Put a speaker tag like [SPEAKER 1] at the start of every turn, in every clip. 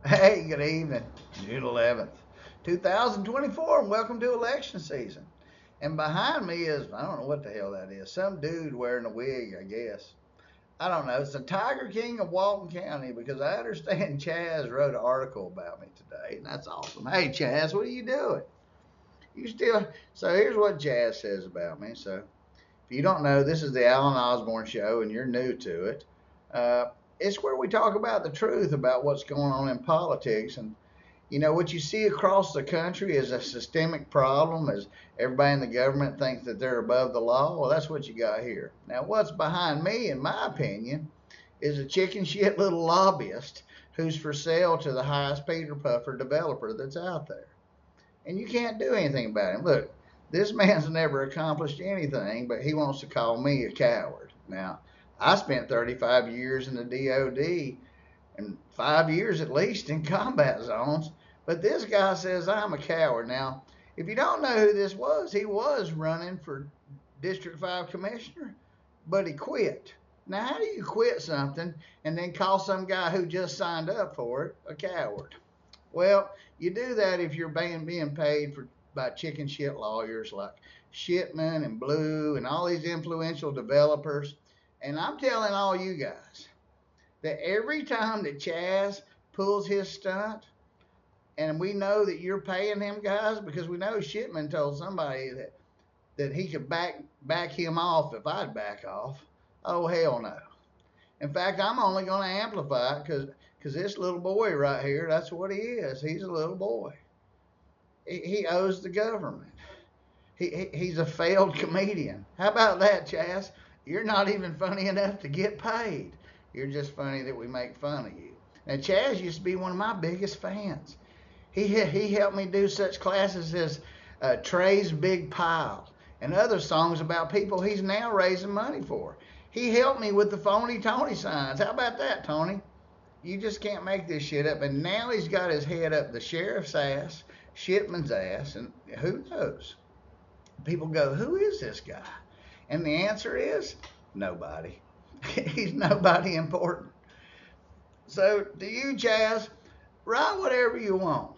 [SPEAKER 1] Hey, good evening. June 11th, 2024, and welcome to election season. And behind me is, I don't know what the hell that is, some dude wearing a wig, I guess. I don't know. It's the Tiger King of Walton County because I understand Chaz wrote an article about me today, and that's awesome. Hey, Chaz, what are you doing? You still. So here's what Chaz says about me. So if you don't know, this is the Alan Osborne Show, and you're new to it. Uh, it's where we talk about the truth about what's going on in politics. And what you see across the country is a systemic problem, as everybody in the government thinks that they're above the law. Well, that's what you got here. Now, what's behind me, in my opinion, is a chicken shit little lobbyist who's for sale to the highest Peter Puffer developer that's out there. And you can't do anything about him. Look, this man's never accomplished anything, but he wants to call me a coward. Now, I spent 35 years in the DOD and 5 years at least in combat zones. But this guy says I'm a coward. Now, if you don't know who this was, he was running for District 5 commissioner, but he quit. Now, how do you quit something and then call some guy who just signed up for it a coward? Well, you do that if you're being paid for by chicken shit lawyers like Shipman and Blue and all these influential developers. And I'm telling all you guys, that every time that Chaz pulls his stunt, and we know that you're paying him, guys, because we know Shipman told somebody that he could back him off if I'd back off. Oh hell no! In fact, I'm only going to amplify it because this little boy right here, that's what he is. He's a little boy. He owes the government. He's a failed comedian. How about that, Chaz? You're not even funny enough to get paid. You're just funny that we make fun of you. Now, Chaz used to be one of my biggest fans. He helped me do such classes as Trey's Big Pile and other songs about people he's now raising money for. He helped me with the phony Tony signs. How about that, Tony? You just can't make this shit up. And now he's got his head up the sheriff's ass, Shipman's ass, and who knows? People go, who is this guy? And the answer is nobody. He's nobody important. So to you, Chaz, write whatever you want.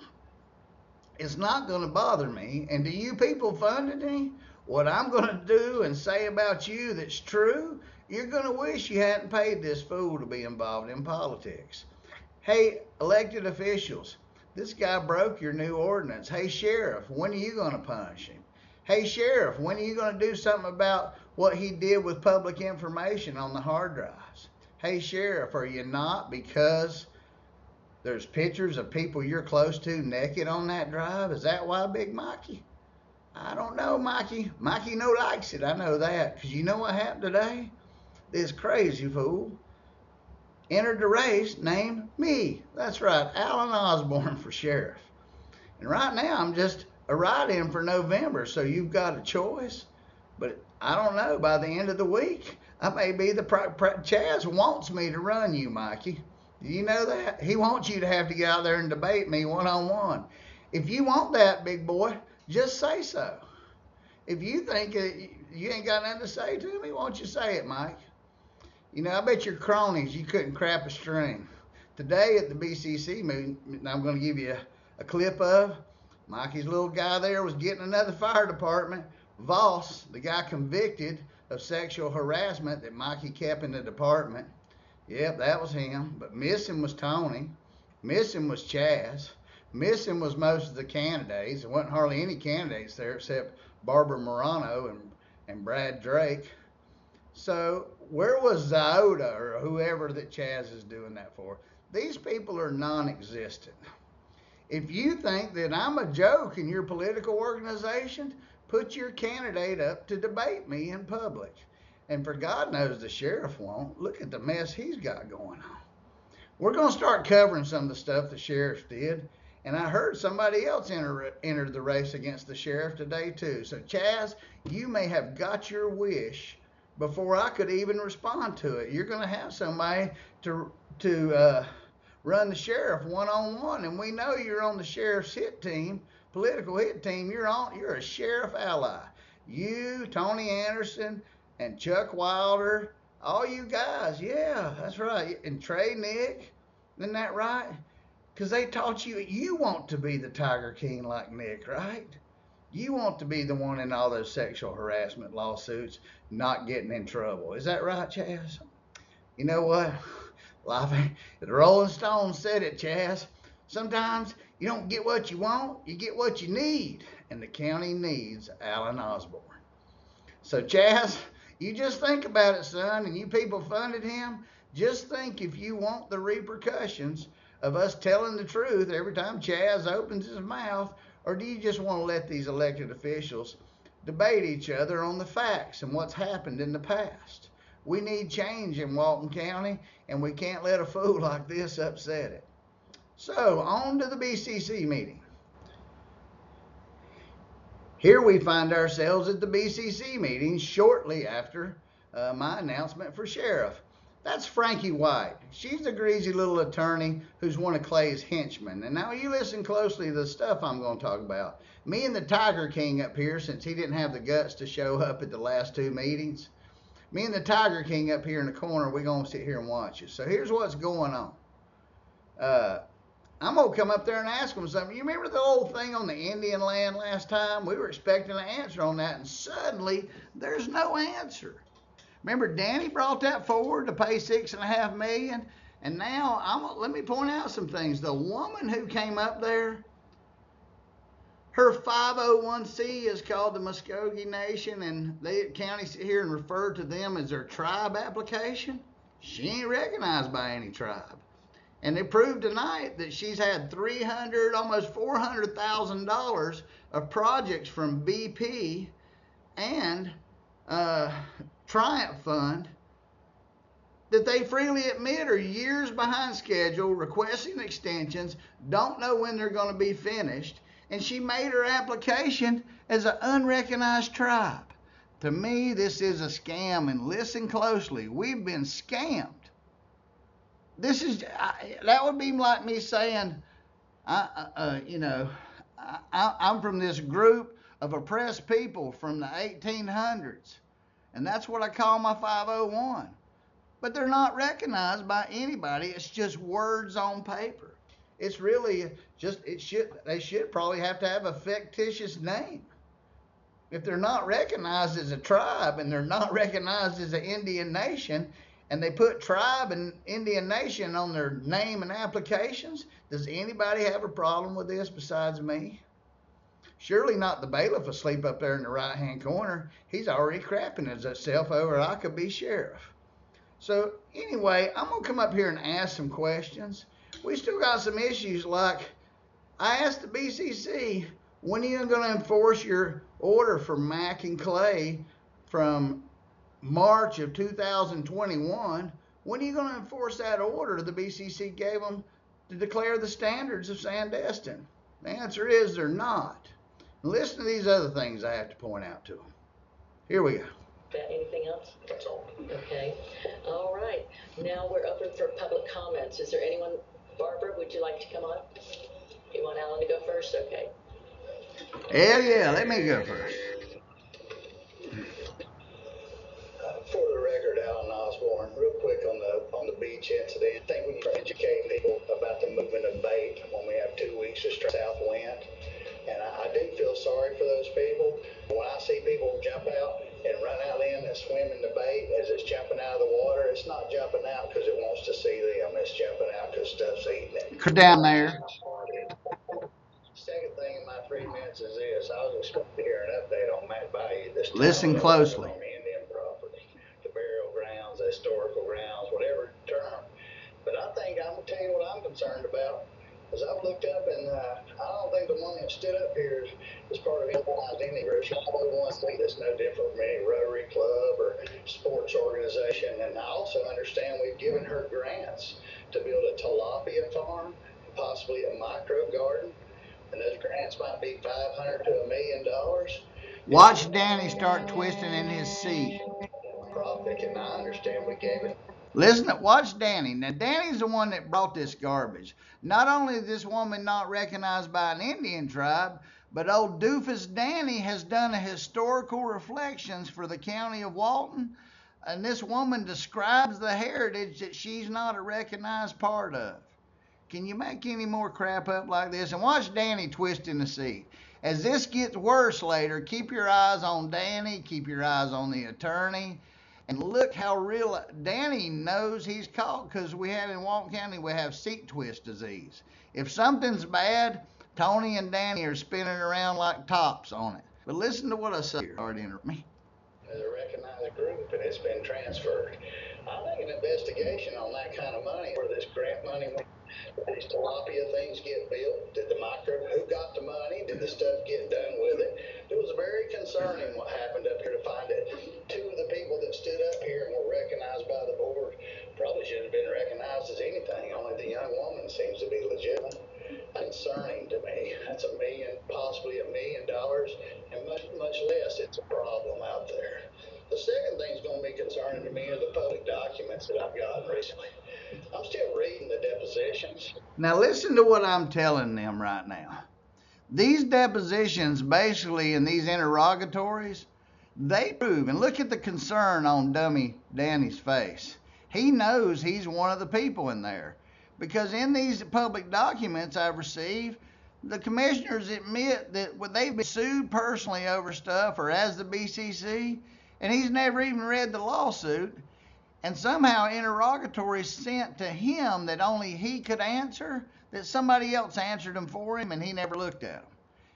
[SPEAKER 1] It's not going to bother me. And to you people funding me, what I'm going to do and say about you that's true, you're going to wish you hadn't paid this fool to be involved in politics. Hey, elected officials, this guy broke your new ordinance. Hey, Sheriff, when are you going to punish him? Hey, Sheriff, when are you going to do something about what he did with public information on the hard drives? Hey, Sheriff, are you not because there's pictures of people you're close to naked on that drive? Is that why, Big Mikey? I don't know, Mikey. Mikey no likes it. I know that. Because you know what happened today? This crazy fool entered the race named me. That's right, Alan Osborne for sheriff. And right now I'm just a write-in for November, so you've got a choice. But I don't know, by the end of the week, I may be Chaz wants me to run you, Mikey. Do you know that? He wants you to have to get out there and debate me one-on-one. If you want that, big boy, just say so. If you think you ain't got nothing to say to me, why don't you say it, Mike? I bet your cronies you couldn't crap a string. Today at the BCC meeting, I'm going to give you a clip of Mikey's little guy there was getting another fire department. Voss, the guy convicted of sexual harassment that Mikey kept in the department. Yep, that was him. But missing was Tony. Missing was Chaz. Missing was most of the candidates. There wasn't hardly any candidates there except Barbara Morano and Brad Drake. So where was Ziota or whoever that Chaz is doing that for? These people are non-existent. If you think that I'm a joke in your political organization, put your candidate up to debate me in public. And for God knows the sheriff won't. Look at the mess he's got going on. We're going to start covering some of the stuff the sheriff did. And I heard somebody else entered the race against the sheriff today, too. So, Chaz, you may have got your wish before I could even respond to it. You're going to have somebody to run the sheriff one-on-one, and we know you're on the sheriff's hit team, political hit team. You're a sheriff ally. You, Tony Anderson, and Chuck Wilder, all you guys, yeah, that's right. And Trey Nick, isn't that right? Because they taught you, you want to be the Tiger King like Nick, right? You want to be the one in all those sexual harassment lawsuits, not getting in trouble. Is that right, Chaz? You know what? Life, the Rolling Stones said it, Chaz. Sometimes you don't get what you want, you get what you need. And the county needs Alan Osborne. So, Chaz, you just think about it, son, and you people funded him. Just think if you want the repercussions of us telling the truth every time Chaz opens his mouth, or do you just want to let these elected officials debate each other on the facts and what's happened in the past? We need change in Walton County, and we can't let a fool like this upset it. So, on to the BCC meeting. Here we find ourselves at the BCC meeting shortly after my announcement for sheriff. That's Frankie White. She's a greasy little attorney who's one of Clay's henchmen. And now you listen closely to the stuff I'm going to talk about. Me and the Tiger King up here, since he didn't have the guts to show up at the last two meetings, me and the Tiger King up here in the corner, we're going to sit here and watch you. So here's what's going on. I'm going to come up there and ask them something. You remember the old thing on the Indian land last time? We were expecting an answer on that, and suddenly there's no answer. Remember Danny brought that forward to pay $6.5 million, and now let me point out some things. The woman who came up there, her 501c is called the Muskogee Nation, and the county sit here and refer to them as their tribe application. She ain't recognized by any tribe. And they proved tonight that she's had $300, almost $400,000 of projects from BP and Triumph Fund that they freely admit are years behind schedule, requesting extensions, don't know when they're going to be finished, and she made her application as an unrecognized tribe. To me, this is a scam, and listen closely. We've been scammed. That would be like me saying, I'm from this group of oppressed people from the 1800s, and that's what I call my 501. But they're not recognized by anybody. It's just words on paper. It's really they should probably have to have a fictitious name. If they're not recognized as a tribe and they're not recognized as an Indian nation, and they put tribe and Indian nation on their name and applications, does anybody have a problem with this besides me? Surely not the bailiff asleep up there in the right-hand corner. He's already crapping himself over I could be sheriff. So anyway, I'm going to come up here and ask some questions. We still got some issues, like I asked the BCC, when are you going to enforce your order for Mack and Clay from March of 2021, when are you going to enforce that order the BCC gave them to declare the standards of Sandestin? The answer is they're not. Listen to these other things I have to point out to them. Here we go.
[SPEAKER 2] Anything else? That's all. Okay. All right. Now we're open for public comments. Is there anyone? Barbara, would you like to come on? You want Alan to go first? Okay.
[SPEAKER 1] Hell yeah, let me go first.
[SPEAKER 3] For the record, Alan Osborne, real quick on the beach incident. I think we need to educate people about the movement of bait when we have 2 weeks of south wind. And I do feel sorry for those people. When I see people jump out and run out in and swim in the bait as it's jumping out of the water, it's not jumping out because it wants to see them. It's jumping out because stuff's eating it.
[SPEAKER 1] Down there.
[SPEAKER 3] Second thing in my 3 minutes is this. I was expecting to hear an update on Matt Bayou.
[SPEAKER 1] Listen closely.
[SPEAKER 3] On Indian property, the burial grounds, the historical grounds, whatever term. But I'm gonna tell you what I'm concerned about. Because I've looked up and I don't think the one that stood up here is part of any group. That's no different from any Rotary Club or sports organization. And I also understand we've given her grants to build a tilapia farm, possibly a micro garden. And those grants might be $500 to $1 million.
[SPEAKER 1] Watch Danny start twisting in his seat.
[SPEAKER 3] Profit, and I understand we gave it.
[SPEAKER 1] Watch Danny. Now, Danny's the one that brought this garbage. Not only is this woman not recognized by an Indian tribe, but old doofus Danny has done a historical reflections for the county of Walton, and this woman describes the heritage that she's not a recognized part of. Can you make any more crap up like this? And watch Danny twist in the seat. As this gets worse later, keep your eyes on Danny, keep your eyes on the attorney, and look how real Danny knows he's caught, because we have in Walton County, we have seat twist disease. If something's bad, Tony and Danny are spinning around like tops on it. But listen to what I say here. Sorry to interrupt me.
[SPEAKER 3] As a recognized group, and it's been transferred. I think an investigation on that kind of money, where this grant money went, these tilapia things get built, who got the money, did the stuff get done with it? It was very concerning what happened up here, to find that two of the people that stood up here and were recognized by the board probably shouldn't have been recognized as anything. Only the young woman seems to be legitimate. Concerning to me. That's $1 million, possibly $1 million, and much less. It's a problem out there. The second thing that's going to be concerning to me are the public documents that I've gotten recently. I'm still reading the depositions.
[SPEAKER 1] Now listen to what I'm telling them right now. These depositions, basically, in these interrogatories, they prove, and look at the concern on dummy Danny's face. He knows he's one of the people in there. Because in these public documents I've received, the commissioners admit that they've been sued personally over stuff, or as the BCC, and he's never even read the lawsuit. And somehow interrogatories sent to him that only he could answer, that somebody else answered them for him, and he never looked at them.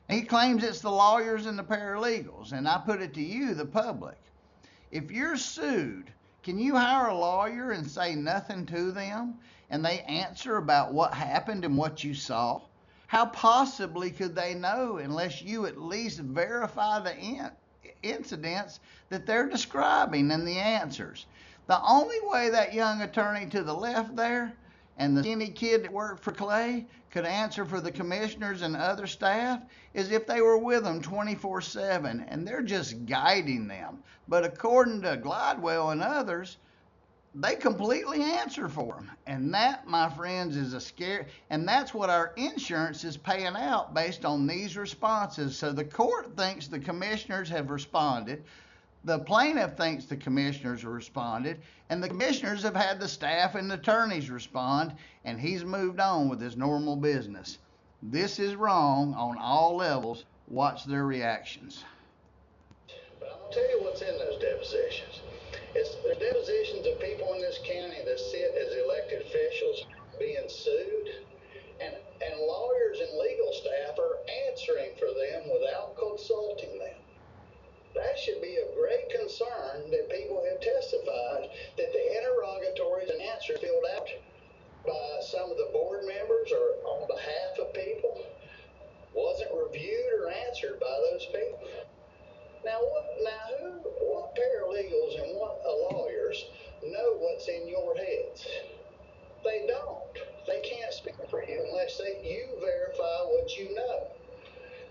[SPEAKER 1] And he claims it's the lawyers and the paralegals. And I put it to you, the public. If you're sued, can you hire a lawyer and say nothing to them, and they answer about what happened and what you saw? How possibly could they know unless you at least verify the incidents that they're describing and the answers? The only way that young attorney to the left there and the skinny kid that worked for Clay could answer for the commissioners and other staff is if they were with them 24/7, and they're just guiding them. But according to Glidewell and others, they completely answer for them. And that, my friends, is a scare. And that's what our insurance is paying out based on these responses. So the court thinks the commissioners have responded. The plaintiff thinks the commissioners have responded. And the commissioners have had the staff and the attorneys respond. And he's moved on with his normal business. This is wrong on all levels. Watch their reactions.
[SPEAKER 3] But I'm going to tell you what's in those depositions. There's depositions of people in this county that sit as elected officials being sued, and lawyers and legal staff are answering for them without consulting them. That should be of great concern that people have testified that the interrogatories and answers filled out by some of the board members or on behalf of people wasn't reviewed or answered by those people. Now what paralegals and what lawyers know what's in your heads? They don't. They can't speak for you unless you verify what you know.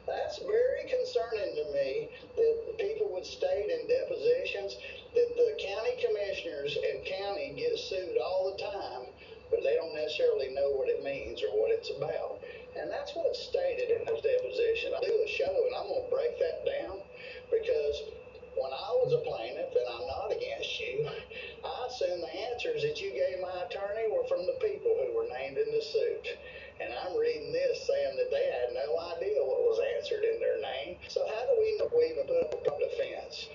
[SPEAKER 3] That's very concerning to me that people would state in depositions that the county commissioners and county get sued all the time, but they don't necessarily know what it means or what it's about. And that's what's stated in those depositions. I'll do a show and I'm going to break that down, because when I was a plaintiff, and I'm not against you, I assumed the answers that you gave my attorney were from the people who were named in the suit. And I'm reading this saying that they had no idea what was answered in their name. So how do we know we even put up a defense?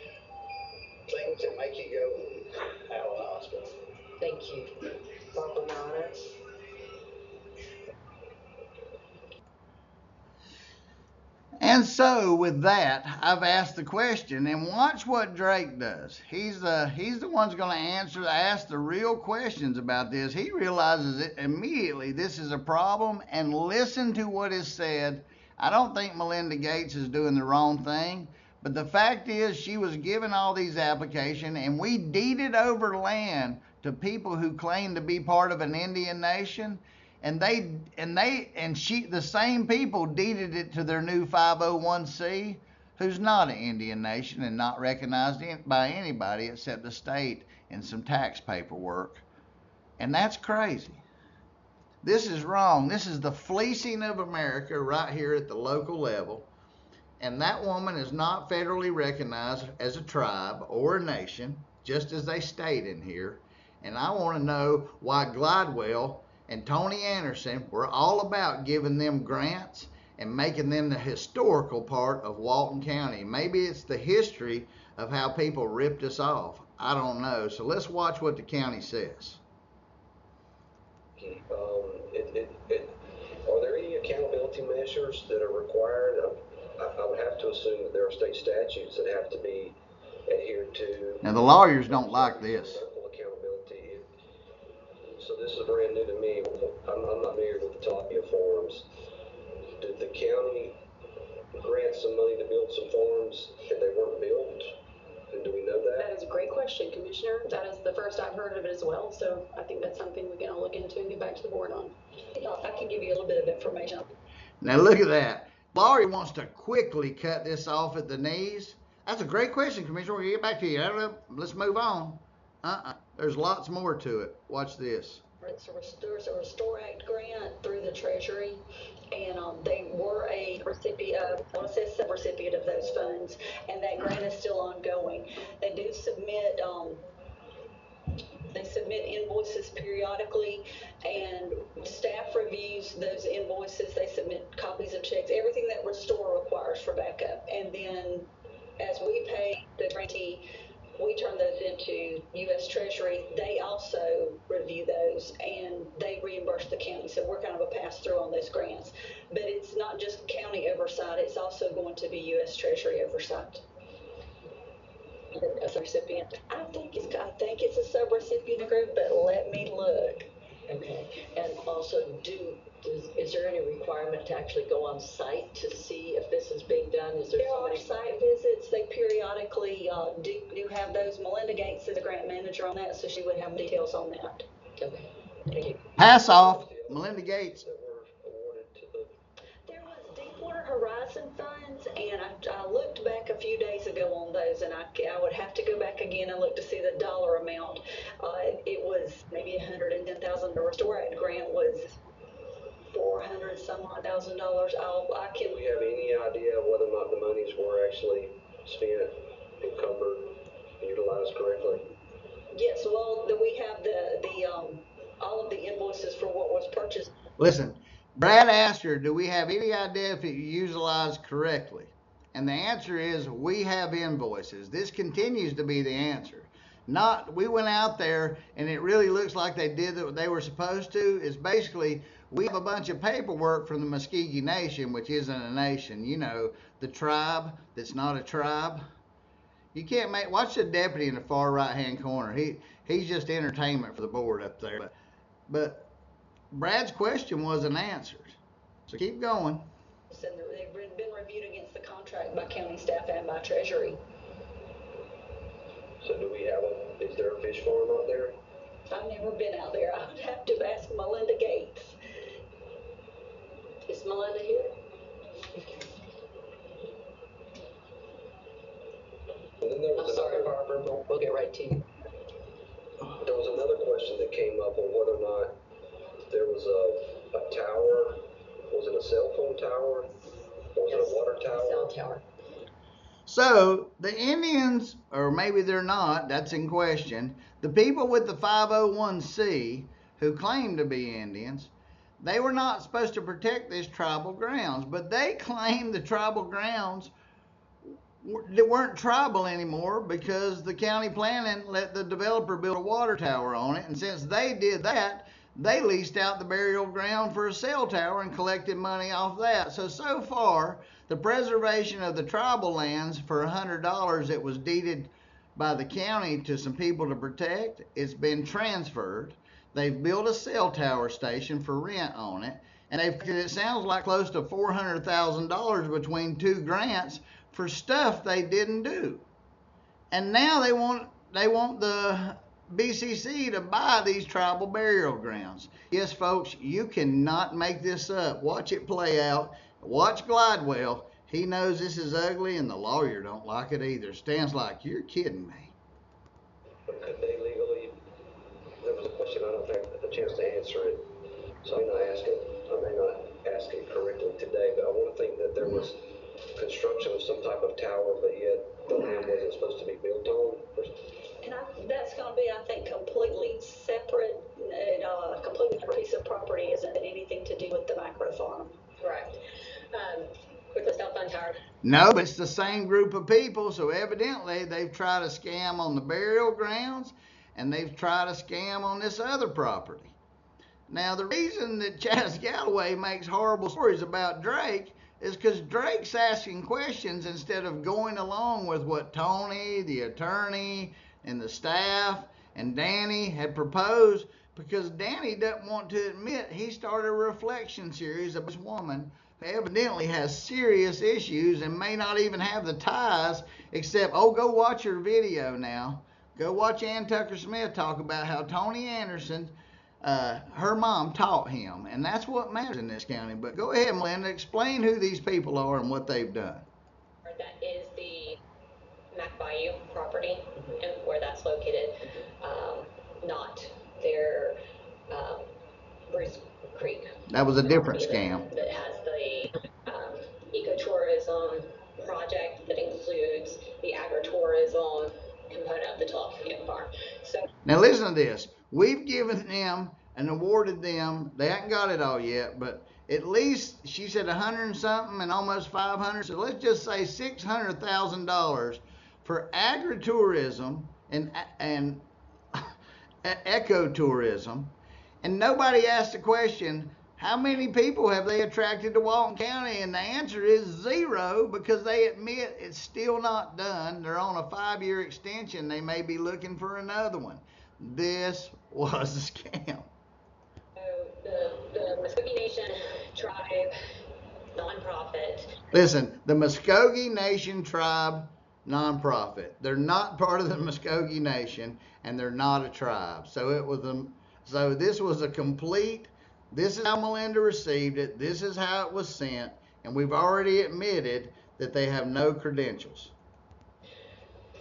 [SPEAKER 3] Things that make you go, Allen Osborne.
[SPEAKER 2] Thank you. Barbara Mata.
[SPEAKER 1] And so with that, I've asked the question, and watch what Drake does. He's the one who's going to ask the real questions about this. He realizes it immediately this is a problem, and listen to what is said. I don't think Melinda Gates is doing the wrong thing, but the fact is she was given all these applications, and we deeded over land to people who claim to be part of an Indian nation. And the same people deeded it to their new 501c, who's not an Indian nation and not recognized by anybody except the state and some tax paperwork. And that's crazy. This is wrong. This is the fleecing of America right here at the local level. And that woman is not federally recognized as a tribe or a nation, just as they state in here. And I want to know why Glidewell and Tony Anderson were all about giving them grants and making them the historical part of Walton County. Maybe it's the history of how people ripped us off. I don't know. So let's watch what the county says.
[SPEAKER 4] Are there any accountability measures that are required? I would have to assume that there are state statutes that have to be adhered to.
[SPEAKER 1] Now the lawyers don't like this.
[SPEAKER 4] Accountability. So this is brand new to me. I'm not familiar with the tilapia farms. Did the county grant some money to build some farms and they weren't built? And do we know that?
[SPEAKER 5] That is a great question, Commissioner. That is the first I've heard of it as well. So I think that's something we can all look into and get back to the board on.
[SPEAKER 2] I can give you a little bit of information.
[SPEAKER 1] Now look at that. Laurie wants to quickly cut this off at the knees. That's a great question, Commissioner. We'll get back to you. Let's move on. There's lots more to it. Watch this.
[SPEAKER 2] It's a Restore Act grant through the Treasury, and they were a recipient of, I want to say a subrecipient of those funds, and that grant is still ongoing. They do submit invoices periodically, and staff reviews those invoices. They submit copies of checks, everything that Restore requires for backup, and then as we pay the grantee, we turn those into U.S. Treasury. They also review those and they reimburse the county. So we're kind of a pass-through on those grants. But it's not just county oversight, it's also going to be U.S. Treasury oversight. As a recipient, I think it's a sub-recipient group, but let me look. Okay. And also, is there any requirement to actually go on site to see if this is being done? There are site visits. They periodically do have those. Melinda Gates is the grant manager on that, so she would have details on that. Okay. Thank you.
[SPEAKER 1] Pass off. Melinda Gates.
[SPEAKER 2] There was Deepwater Horizon funds, and I looked back a few days ago on those, and I would have to go back again and look to see the dollar amount. It was maybe $110,000. The Restore Act grant was $400,000.
[SPEAKER 4] Do we have any idea whether or not the monies were actually spent, encumbered, utilized correctly?
[SPEAKER 2] Yes, well, we have all of the invoices for what was purchased.
[SPEAKER 1] Listen, Brad asked her, do we have any idea if it utilized correctly? And the answer is we have invoices. This continues to be the answer. We went out there and it really looks like they did what they were supposed to. It's basically, we have a bunch of paperwork from the Muscogee Nation, which isn't a nation. You know, the tribe that's not a tribe. You can't watch the deputy in the far right-hand corner. He's just entertainment for the board up there. But Brad's question wasn't answered. So keep going.
[SPEAKER 2] And they've been reviewed against the contract by county staff and by Treasury.
[SPEAKER 4] So do we have is there a fish farm out there?
[SPEAKER 2] I've never been out there. I would have to ask Melinda Gates. Is Melinda here?
[SPEAKER 4] And then there was
[SPEAKER 2] I'm sorry, Barbara, but we'll get right to you.
[SPEAKER 4] There was another question that came up on whether or not there was a tower. Was it a cell phone tower? Was it a water tower?
[SPEAKER 2] Cell tower.
[SPEAKER 1] So the Indians, or maybe they're not, that's in question, the people with the 501c who claim to be Indians, they were not supposed to protect this tribal grounds, but they claim the tribal grounds weren't tribal anymore because the county planning let the developer build a water tower on it, and since they did that, they leased out the burial ground for a cell tower and collected money off that. So far, the preservation of the tribal lands for $100 that was deeded by the county to some people to protect, it's been transferred. They've built a cell tower station for rent on it, and it sounds like close to $400,000 between two grants for stuff they didn't do. And now they want the BCC to buy these tribal burial grounds. Yes, folks, you cannot make this up. Watch it play out. Watch Glidewell. He knows this is ugly, and the lawyer don't like it either. Stan's like, you're kidding me.
[SPEAKER 4] But could they legally? There was a question I don't have a chance to answer it, so I may not ask it correctly today. But I want to think that there was construction of some type of tower, but yet the land wasn't supposed to be built on.
[SPEAKER 2] And that's going to be, I think, completely separate. completely different piece of property. Isn't anything to do with the macro farm.
[SPEAKER 5] Correct. Quickly stop on tired.
[SPEAKER 1] No, but it's the same group of people, so evidently they've tried to scam on the burial grounds and they've tried to scam on this other property. Now, the reason that Chaz Galloway makes horrible stories about Drake is because Drake's asking questions instead of going along with what Tony, the attorney, and the staff, and Danny had proposed, because Danny doesn't want to admit he started a reflection series of this woman who evidently has serious issues and may not even have the ties, except, oh, go watch her video now. Go watch Ann Tucker Smith talk about how Tony Anderson, her mom taught him, and that's what matters in this county. But go ahead, Melinda, explain who these people are and what they've done.
[SPEAKER 5] That is the Mac Bayou property and where that's located, not their Bruce Creek.
[SPEAKER 1] That was a different scam.
[SPEAKER 5] That has the ecotourism project that includes the agritourism component of the tilapia farm. So
[SPEAKER 1] now listen to this. We've given them and awarded them, they haven't got it all yet, but at least she said 100 and something and almost 500. So let's just say $600,000 for agritourism and ecotourism. And nobody asked the question, how many people have they attracted to Walton County? And the answer is 0, because they admit it's still not done. They're on a 5-year extension. They may be looking for another one. This was a scam.
[SPEAKER 5] the Muskogee Nation Tribe nonprofit.
[SPEAKER 1] Listen, the Muskogee Nation Tribe nonprofit. They're not part of the Muskogee Nation, and they're not a tribe. So this was a complete. This is how Melinda received it. This is how it was sent, and we've already admitted that they have no credentials.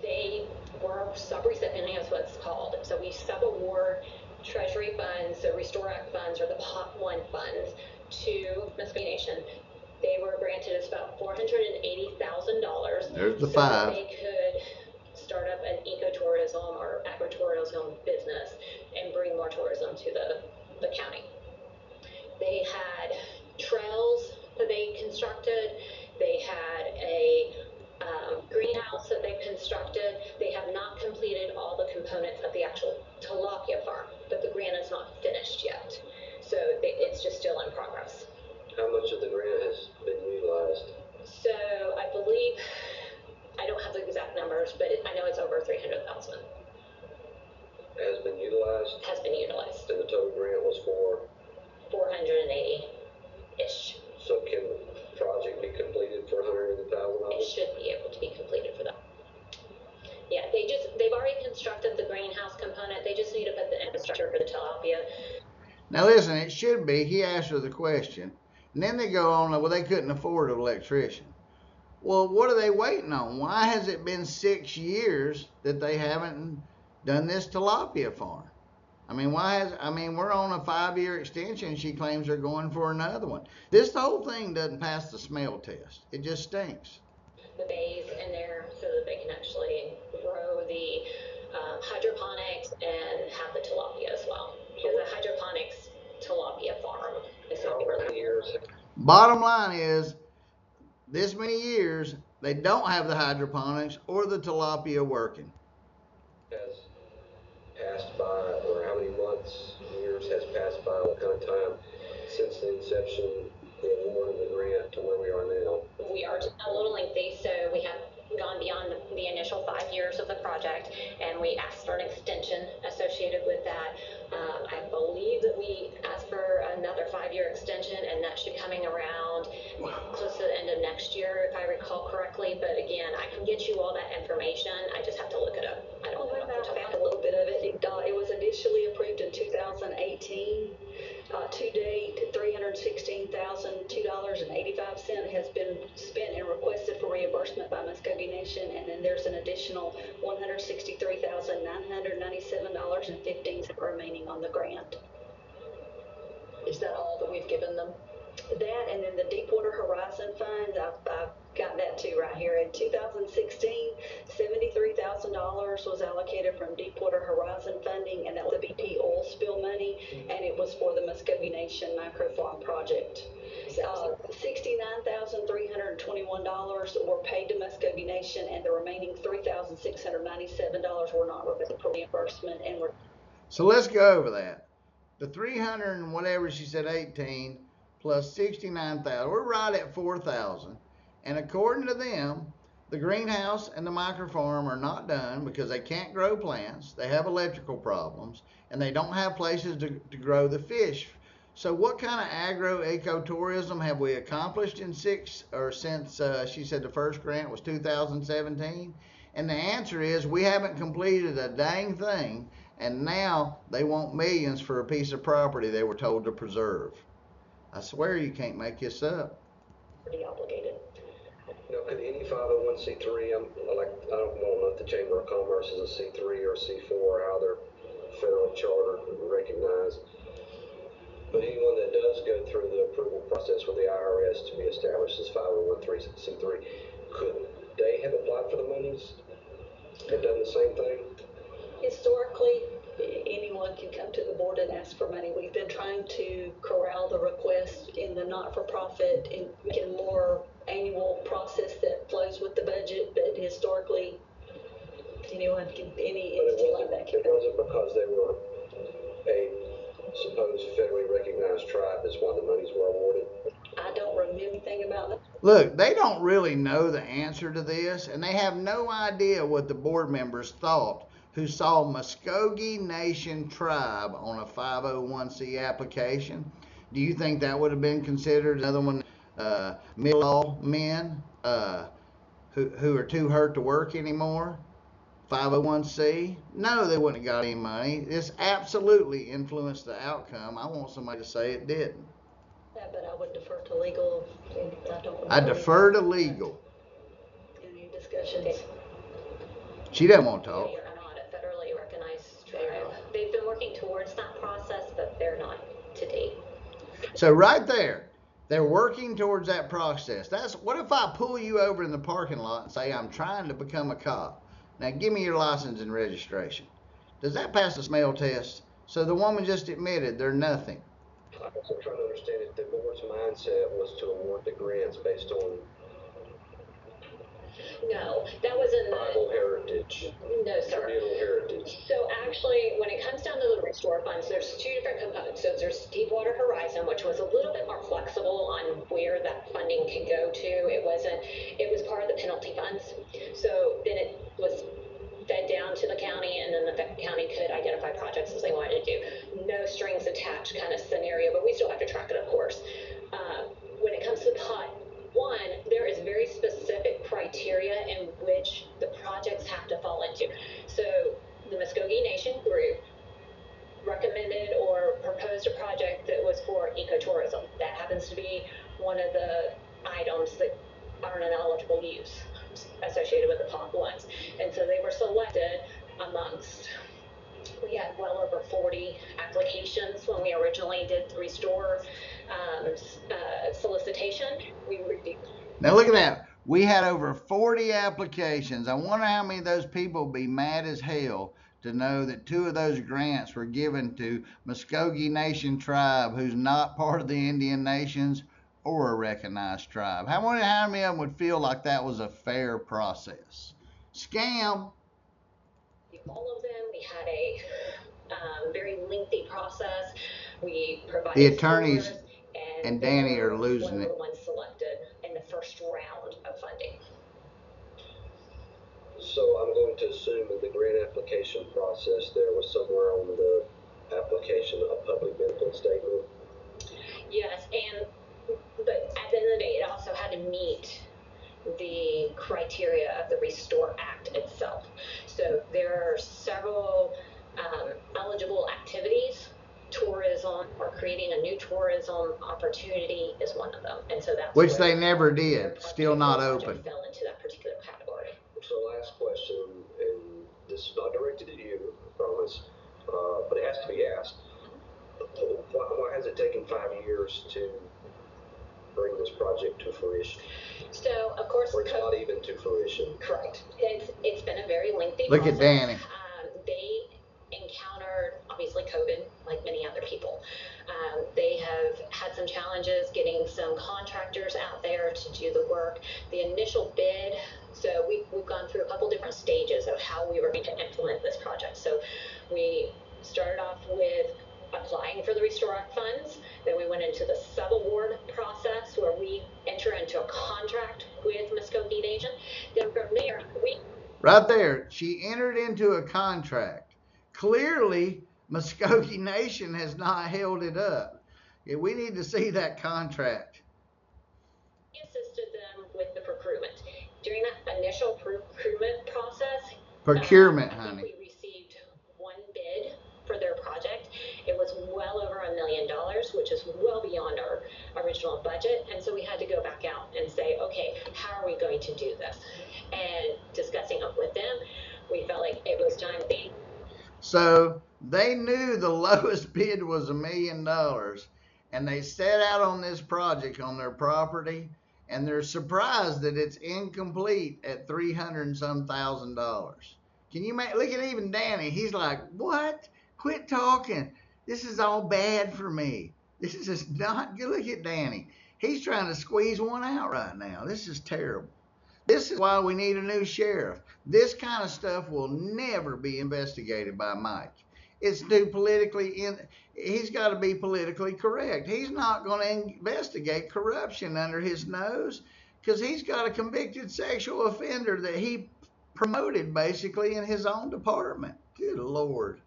[SPEAKER 5] They were sub-recipient, is what it's called. So we sub-award Treasury funds, so Restore Act funds, or the Pot 1 funds to Muskogee Nation. They were granted us about $480,000.
[SPEAKER 1] There's the
[SPEAKER 5] so
[SPEAKER 1] 5.
[SPEAKER 5] They could start up an ecotourism or agritourism business and bring more tourism to the county. They had trails that they constructed. They had a greenhouse that they've constructed. They have not completed all the components of the actual tilapia farm, but the grant is not finished yet. So it's just still in progress.
[SPEAKER 4] How much of the grant has been utilized?
[SPEAKER 5] So I believe, I don't have the exact numbers, but I know it's over $300,000.
[SPEAKER 4] Has been utilized?
[SPEAKER 5] Has been utilized.
[SPEAKER 4] And the total grant was for?
[SPEAKER 5] 480-ish.
[SPEAKER 4] So can the project be completed for $180,000?
[SPEAKER 5] It should be able to be completed for that. Yeah, they've already constructed the greenhouse component. They just need to put the infrastructure for the tilapia.
[SPEAKER 1] Now listen, it should be. He asked her the question, and then they go on. Well, they couldn't afford an electrician. Well, what are they waiting on? Why has it been 6 years that they haven't done this tilapia farm? I mean, we're on a 5-year extension. She claims they're going for another one. This whole thing doesn't pass the smell test. It just stinks.
[SPEAKER 5] The bays in there so that they can actually grow the hydroponics and have the tilapia as well. Because the hydroponics tilapia farm is going to be really years.
[SPEAKER 1] Bottom line is, this many years, they don't have the hydroponics or the tilapia working.
[SPEAKER 4] Has passed by, or how many months, years has passed by, what kind of time since the inception, the award of the grant to where we are now?
[SPEAKER 5] We are a little lengthy, so we have gone beyond the initial 5 years of the project, and we asked for an extension associated with that. I believe that we asked for another 5-year extension, and that should be coming around close to the end of next year, if I recall correctly. But again, I can get you all that information. I just have to look it up. I don't know.
[SPEAKER 2] I found a little bit of it. It was initially approved in 2018. To date, $316,002.85 has been spent and requested for reimbursement by Muskogee Nation, and then there's an additional $163,997.15 remaining on the grant.
[SPEAKER 5] Is that all that we've given them?
[SPEAKER 2] That, and then the Deepwater Horizon Fund, I've got that too right here. In 2016, $73,100 was allocated from Deepwater Horizon funding, and that was the BP oil spill money, and it was for the Muskogee Nation microfarm project. $69,321 were paid to Muskogee Nation, and the remaining $3,697 were not reimbursement and were.
[SPEAKER 1] So let's go over that. The 300 and whatever she said 18 plus 69,000, we're right at 4,000. And according to them, the greenhouse and the microfarm are not done because they can't grow plants, they have electrical problems, and they don't have places to grow the fish. So what kind of agro-ecotourism have we accomplished in since she said the first grant was 2017? And the answer is we haven't completed a dang thing, and now they want millions for a piece of property they were told to preserve. I swear you can't make this up.
[SPEAKER 2] Pretty obligated.
[SPEAKER 4] Could any 501c3, I don't know if the Chamber of Commerce is a C3 or a C4, how they're federal charter recognized, but anyone that does go through the approval process with the IRS to be established as 501c3, could they have applied for the monies and done the same thing?
[SPEAKER 2] Historically, anyone can come to the board and ask for money. We've been trying to corral the request in the not-for-profit and make it a more annual process that flows with the budget, but historically, any entity like that can.
[SPEAKER 4] It wasn't because they were a supposed federally recognized tribe is why the monies were awarded?
[SPEAKER 2] I don't remember anything about that.
[SPEAKER 1] Look, they don't really know the answer to this, and they have no idea what the board members thought who saw Muskogee Nation Tribe on a 501c application. Do you think that would have been considered another one, middle men who are too hurt to work anymore? 501c? No, they wouldn't have got any money. This absolutely influenced the outcome. I want somebody to say it didn't.
[SPEAKER 2] Yeah, but I would defer to legal.
[SPEAKER 1] I defer to legal.
[SPEAKER 2] Any discussions?
[SPEAKER 1] She doesn't want to talk.
[SPEAKER 5] You're not a federally recognized tribe. They've been working towards that process, but they're not to date.
[SPEAKER 1] So right there, they're working towards that process. What if I pull you over in the parking lot and say I'm trying to become a cop? Now give me your license and registration. Does that pass the smell test? So the woman just admitted they're nothing.
[SPEAKER 4] I'm also trying to understand if the board's mindset was to award the grants based on
[SPEAKER 5] No, that was in
[SPEAKER 4] tribal heritage.
[SPEAKER 5] No, sir.
[SPEAKER 4] Tribal heritage.
[SPEAKER 5] So actually, when it comes down to the restore funds, there's two different components. So there's Deepwater Horizon, which was a little bit more flexible on where that funding could go to. It was part of the penalty funds. So then it was fed down to the county, and then the county could identify projects as they wanted to do. No strings attached kind of scenario, but we still have to track it, of course. When it comes to pot one, there is very specific criteria in which the projects have to fall into. So the Muskogee Nation group recommended or proposed a project that was for ecotourism. That happens to be one of the items that are an eligible use associated with the pot ones. And so they were selected amongst, we had well over 40 applications when we originally did the restore solicitation.
[SPEAKER 1] Now look at that. We had over 40 applications. I wonder how many of those people would be mad as hell to know that 2 of those grants were given to Muskogee Nation Tribe, who's not part of the Indian Nations or a recognized tribe. How many of them would feel like that was a fair process? Scam.
[SPEAKER 5] All of them. We had a very lengthy process. We provided
[SPEAKER 1] The attorneys
[SPEAKER 5] scores,
[SPEAKER 1] and Danny are losing it.
[SPEAKER 5] One of the ones selected in the first round of funding.
[SPEAKER 4] So I'm going to assume in the grant application process there was somewhere on the application a public benefit statement.
[SPEAKER 5] Yes, but at the end of the day, it also had to meet the criteria of the Restore Act itself. So there are several eligible activities. Tourism or creating a new tourism opportunity is one of them, and so that's
[SPEAKER 1] which they never did. Still not open.
[SPEAKER 5] Fell into that particular category.
[SPEAKER 4] So last question, and this is not directed at you, I promise, but it has to be asked. Why has it taken 5 years to bring bring this project to fruition?
[SPEAKER 5] So, of course,
[SPEAKER 4] Or not even to fruition?
[SPEAKER 5] correct. It's been a very lengthy
[SPEAKER 1] Look
[SPEAKER 5] process.
[SPEAKER 1] at Danny.
[SPEAKER 5] They encountered, obviously, COVID, like many other people. They have had some challenges getting some contractors out there to do the work. The initial bid, so we've gone through a couple different stages of how we were going to implement this project. So we started off with applying for the Restore Act funds. Then we went into the sub-award process where we enter into a contract with Muskogee Nation. Then from there,
[SPEAKER 1] Right there, she entered into a contract. Clearly, Muskogee Nation has not held it up. Yeah, we need to see that contract.
[SPEAKER 5] we assisted them with the procurement. During that initial procurement process,
[SPEAKER 1] Procurement,
[SPEAKER 5] I think
[SPEAKER 1] honey.
[SPEAKER 5] we received one bid for their project. It was well over $1 million, which is well beyond our original budget. And so we had to go back out and say, okay, how are we going to do this? And discussing it with them, we felt like it was time.
[SPEAKER 1] So they knew the lowest bid was $1 million, and they set out on this project on their property, and they're surprised that it's incomplete at $300 and some thousand. Can you look at even Danny? He's like, what? Quit talking. This is all bad for me. This is just not good. Look at Danny. He's trying to squeeze one out right now. This is terrible. This is why we need a new sheriff. This kind of stuff will never be investigated by Mike. It's too he's got to be politically correct. He's not going to investigate corruption under his nose because he's got a convicted sexual offender that he promoted basically in his own department. Good Lord.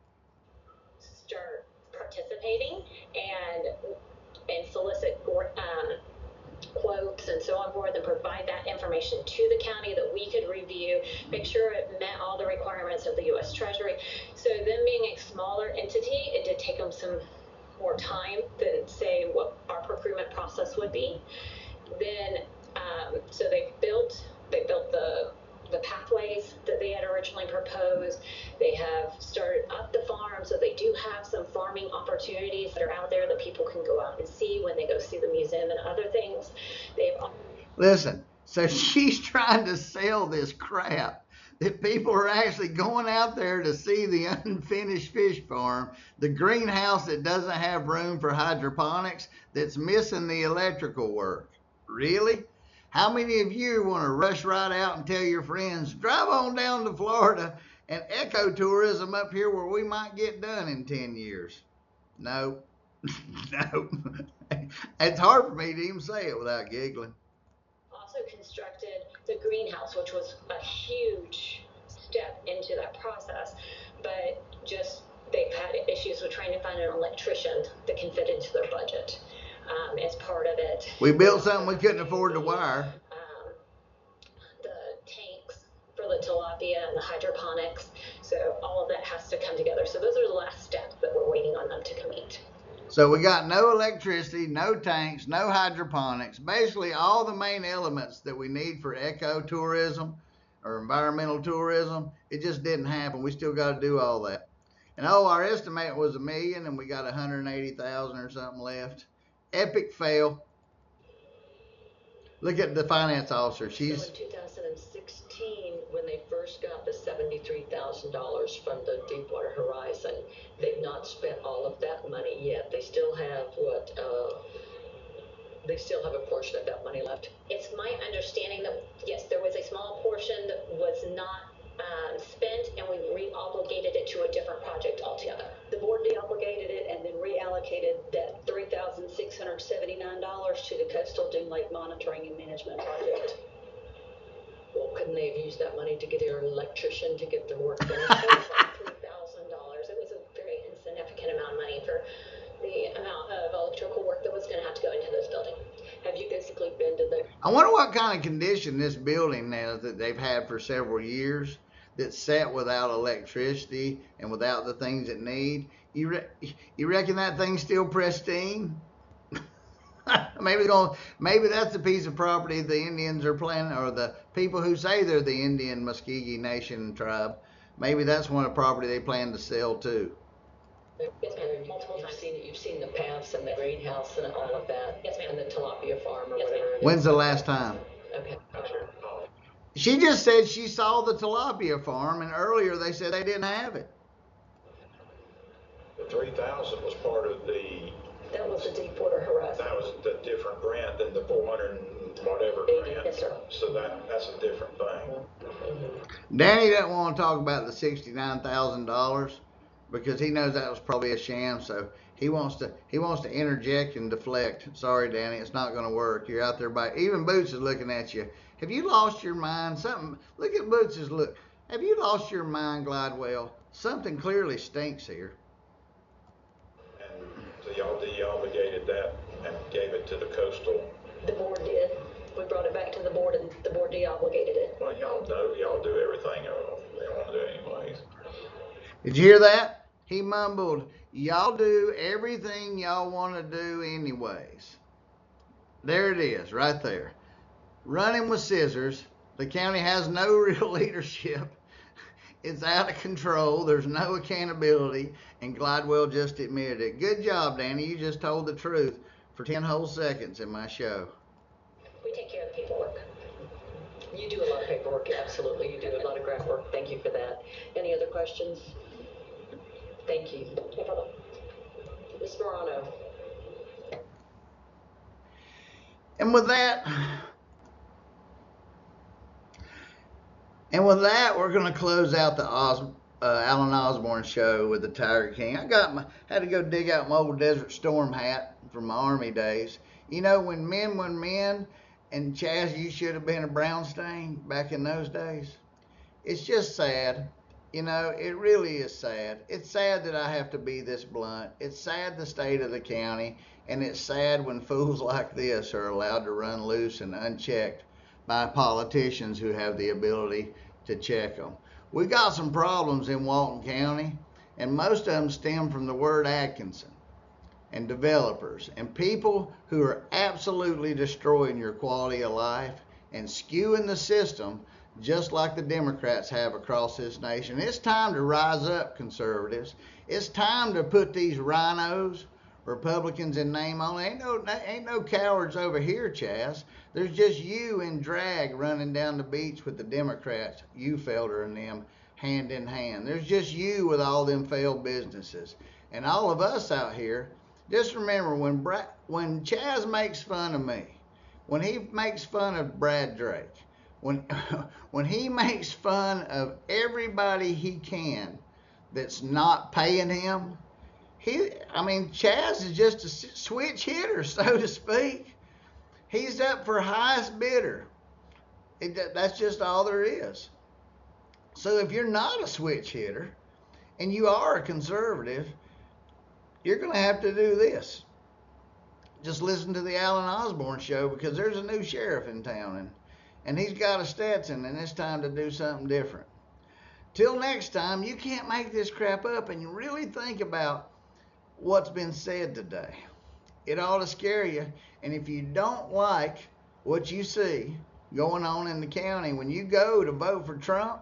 [SPEAKER 5] Start participating and solicit quotes and so on forth and provide that information to the county that we could review, make sure it met all the requirements of the U.S. Treasury. So them being a smaller entity, it did take them some more time than say what our procurement process would be. Then, so they built the pathways that they had originally proposed. They have started up the farm, so they do have some farming opportunities that are out there that people can go out and see when they go see the museum and other things.
[SPEAKER 1] Listen, so she's trying to sell this crap that people are actually going out there to see the unfinished fish farm, the greenhouse that doesn't have room for hydroponics, that's missing the electrical work. Really? How many of you want to rush right out and tell your friends, drive on down to Florida and ecotourism up here where we might get done in 10 years? No. No. It's hard for me to even say it without giggling.
[SPEAKER 5] Also constructed the greenhouse, which was a huge step into that process, but just they've had issues with trying to find an electrician that can fit into their budget. As part of it,
[SPEAKER 1] we built something we couldn't afford to wire.
[SPEAKER 5] The tanks for the tilapia and the hydroponics, so all of that has to come together. So those are the last steps that we're waiting on them to complete.
[SPEAKER 1] So we got no electricity, no tanks, no hydroponics, basically all the main elements that we need for ecotourism or environmental tourism. It just didn't happen. We still got to do all that. And our estimate was $1 million, and we got 180,000 or something left. Epic fail. Look at the finance officer. She's.
[SPEAKER 6] So in 2016, when they first got the $73,000 from the Deepwater Horizon, they've not spent all of that money yet. They still have they still have a portion of that money left.
[SPEAKER 5] It's my understanding that yes, there was a small portion that was not spent, and we re-obligated it to a different project altogether.
[SPEAKER 2] The board de-obligated it and then reallocated that $3,679 to the Coastal Dune Lake Monitoring and Management Project.
[SPEAKER 6] Well, couldn't they have used that money to get their electrician to get the work done?
[SPEAKER 5] $3,000. It was a very insignificant amount of money for the amount of electrical work that was going to have to go into this building.
[SPEAKER 6] Have you physically been to the?
[SPEAKER 1] I wonder what kind of condition this building now that they've had for several years, that's set without electricity and without the things it need. You reckon that thing's still pristine? maybe that's the piece of property the Indians are planning, or the people who say they're the Indian Muskogee Nation tribe. Maybe that's one of the property they plan to sell too.
[SPEAKER 2] Yes, ma'am. Multiple
[SPEAKER 6] You've
[SPEAKER 2] times.
[SPEAKER 6] seen it. You've seen the paths and the greenhouse and all of that.
[SPEAKER 2] Yes, ma'am.
[SPEAKER 6] And the tilapia farm or
[SPEAKER 2] Yes,
[SPEAKER 6] whatever.
[SPEAKER 2] ma'am.
[SPEAKER 6] It is.
[SPEAKER 1] When's the last time?
[SPEAKER 6] Okay.
[SPEAKER 1] She just said she saw the tilapia farm, and earlier they said they didn't have it.
[SPEAKER 7] The 3,000 was part of the.
[SPEAKER 2] That was the Deepwater Horizon.
[SPEAKER 7] That was the different grant than the 400 and whatever grant.
[SPEAKER 2] Yes, sir.
[SPEAKER 7] So that's a different thing.
[SPEAKER 1] Danny doesn't want to talk about the $69,000 because he knows that was probably a sham. So he wants to interject and deflect. Sorry, Danny, it's not going to work. You're out there by even Boots is looking at you. Have you lost your mind? Something. Look at Boots's look. Have you lost your mind, Glidewell? Something clearly stinks here.
[SPEAKER 7] And so y'all de-obligated that and gave it to the coastal.
[SPEAKER 2] The board did. We brought it back to the board, and the board de-obligated it.
[SPEAKER 7] Well, y'all do everything they want to do anyways.
[SPEAKER 1] Did you hear that? He mumbled, y'all do everything y'all want to do anyways. There it is, right there. Running with scissors. The county has no real leadership. It's out of control. There's no accountability. And Glidewell just admitted it. Good job, Danny. You just told the truth for 10 whole seconds in my show.
[SPEAKER 2] We take care of the paperwork.
[SPEAKER 6] You do a lot of paperwork. Absolutely. You do a lot of grant work. Thank you for that. Any other questions? Thank you.
[SPEAKER 2] No problem.
[SPEAKER 6] Ms. Morano.
[SPEAKER 1] And with that, we're going to close out the Alan Osborne show with the Tiger King. Had to go dig out my old Desert Storm hat from my Army days. You know, when men were men, and Chaz, you should have been a brown stain back in those days. It's just sad. You know, it really is sad. It's sad that I have to be this blunt. It's sad the state of the county, and it's sad when fools like this are allowed to run loose and unchecked by politicians who have the ability to check them. We got some problems in Walton County, and most of them stem from the word Atkinson and developers and people who are absolutely destroying your quality of life and skewing the system just like the Democrats have across this nation. It's time to rise up, conservatives. It's time to put these rhinos, Republicans in name only. Ain't no cowards over here, Chaz. There's just you in drag running down the beach with the Democrats, you Felder and them, hand in hand. There's just you with all them failed businesses. And all of us out here, just remember when Chaz makes fun of me, when he makes fun of Brad Drake, when he makes fun of everybody he can that's not paying him, Chaz is just a switch hitter, so to speak. He's up for highest bidder. That's just all there is. So if you're not a switch hitter and you are a conservative, you're going to have to do this. Just listen to the Alan Osborne show because there's a new sheriff in town and he's got a Stetson and it's time to do something different. Till next time, you can't make this crap up and you really think about what's been said today. It ought to scare you. And if you don't like what you see going on in the county when you go to vote for Trump,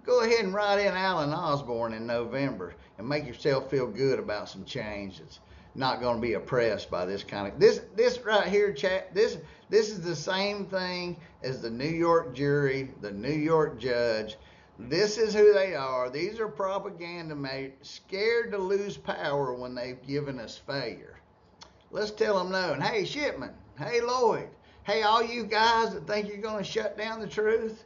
[SPEAKER 1] go ahead and write in Alan Osborne in November and make yourself feel good about some change that's not going to be oppressed by this kind of this right here, chat. This is the same thing as the New York jury, the New York judge. This is who they are. These are propaganda made, scared to lose power when they've given us failure. Let's tell them no. And hey, Shipman, hey, Lloyd, hey, all you guys that think you're going to shut down the truth,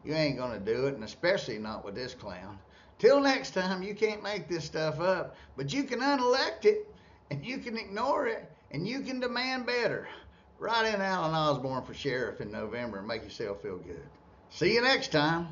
[SPEAKER 1] you ain't going to do it, and especially not with this clown. Till next time, you can't make this stuff up, but you can unelect it, and you can ignore it, and you can demand better. Write in Alan Osborne for Sheriff in November and make yourself feel good. See you next time.